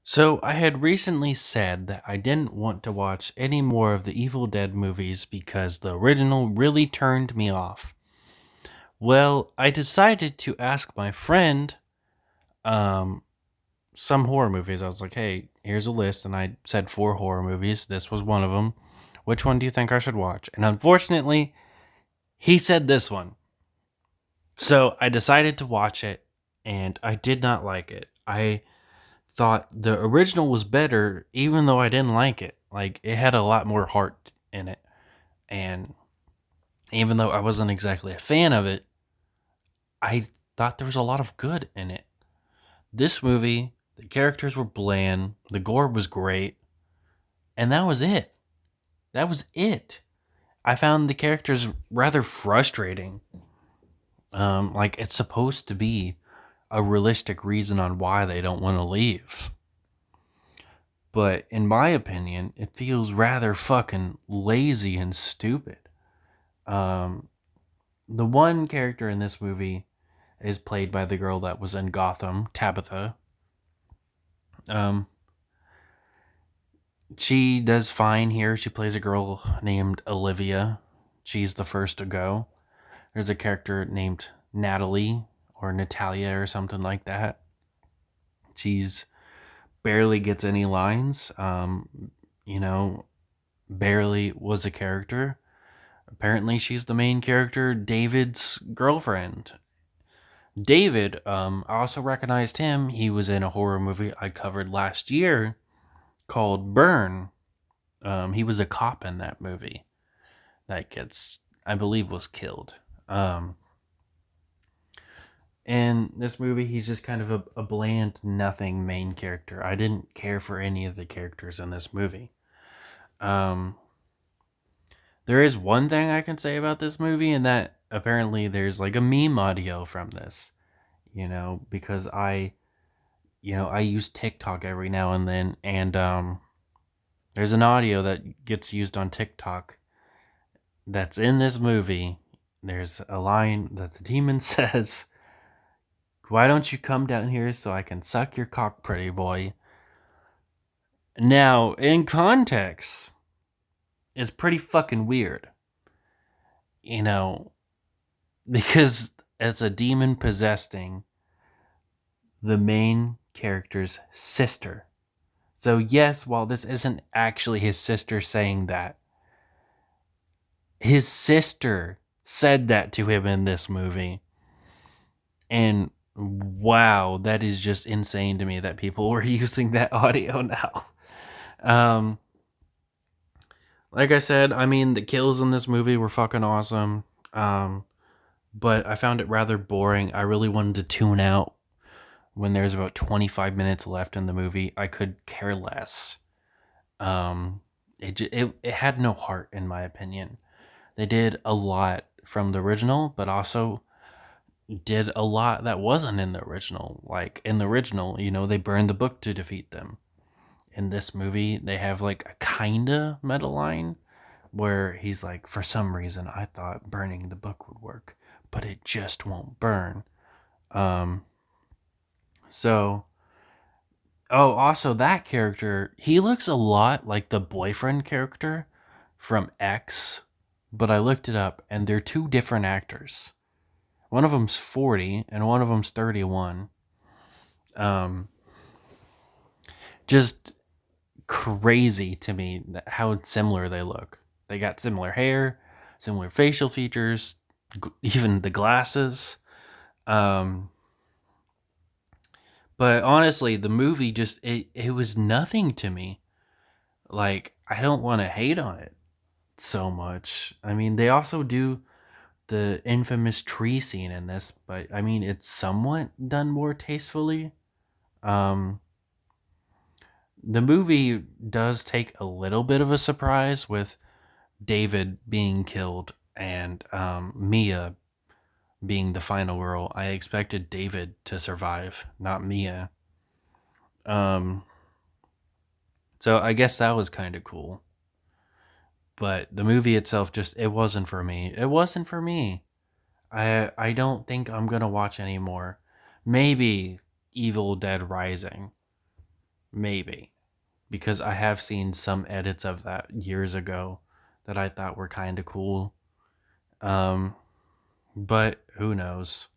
So, I had recently said that I didn't want to watch any more of the Evil Dead movies because the original really turned me off. Well, I decided to ask my friend um, some horror movies. I was like, hey, here's a list. And I said four horror movies. This was one of them. Which one do you think I should watch? And unfortunately, he said this one. So, I decided to watch it and I did not like it. I thought the original was better, even though I didn't like it. Like, it had a lot more heart in it. And even though I wasn't exactly a fan of it, I thought there was a lot of good in it. This movie, the characters were bland, the gore was great, and that was it. That was it. I found the characters rather frustrating. Like, it's supposed to be a realistic reason on why they don't want to leave. But in my opinion, it feels rather fucking lazy and stupid. Um, the one character in this movie is played by the girl that was in Gotham, Tabitha. Um, she does fine here. She plays a girl named Olivia. She's the first to go. There's a character named Natalie or Natalia or something like that. She's barely gets any lines. You know, barely was a character. Apparently, she's the main character, David's girlfriend. David, I also recognized him. He was in a horror movie I covered last year called Burn. He was a cop in that movie that gets, I believe, was killed. In this movie, he's just kind of a bland, nothing main character. I didn't care for any of the characters in this movie. Um, there is one thing I can say about this movie, and that apparently there's like a meme audio from this, because I use TikTok every now and then, and there's an audio that gets used on TikTok that's in this movie. There's a line that the demon says, "Why don't you come down here so I can suck your cock, pretty boy?" Now, in context, it's pretty fucking weird, you know, because it's a demon possessing the main character's sister. So, yes, while this isn't actually his sister saying that, his sister said that to him in this movie. And wow, that is just insane to me that people were using that audio now. Um, like I said, I mean, the kills in this movie were fucking awesome. Um, but I found it rather boring. I really wanted to tune out when there's about 25 minutes left in the movie. I could care less. It had no heart, in my opinion. They did a lot from the original, but also did a lot that wasn't in the original. Like in the original, they burned the book to defeat them. In this movie, they have like a kinda meta line where he's like, for some reason, I thought burning the book would work, but it just won't burn. Um, so, oh, also that character, he looks a lot like the boyfriend character from X, but I looked it up and they're two different actors. One of them's 40 and one of them's 31. Um, just crazy to me how similar they look. They got similar hair, similar facial features, even the glasses. Um, but honestly, the movie just it was nothing to me. Like, I don't want to hate on it so much. I mean, they also do the infamous tree scene in this, but I mean, it's somewhat done more tastefully. Um, the movie does take a little bit of a surprise with David being killed and Mia being the final girl. I expected David to survive, not Mia. Um, so I guess that was kind of cool. But the movie itself just it wasn't for me. It wasn't for me. I don't think I'm gonna watch anymore. Maybe Evil Dead Rising. maybe, because I have seen some edits of that years ago that I thought were kind of cool. Um, but who knows?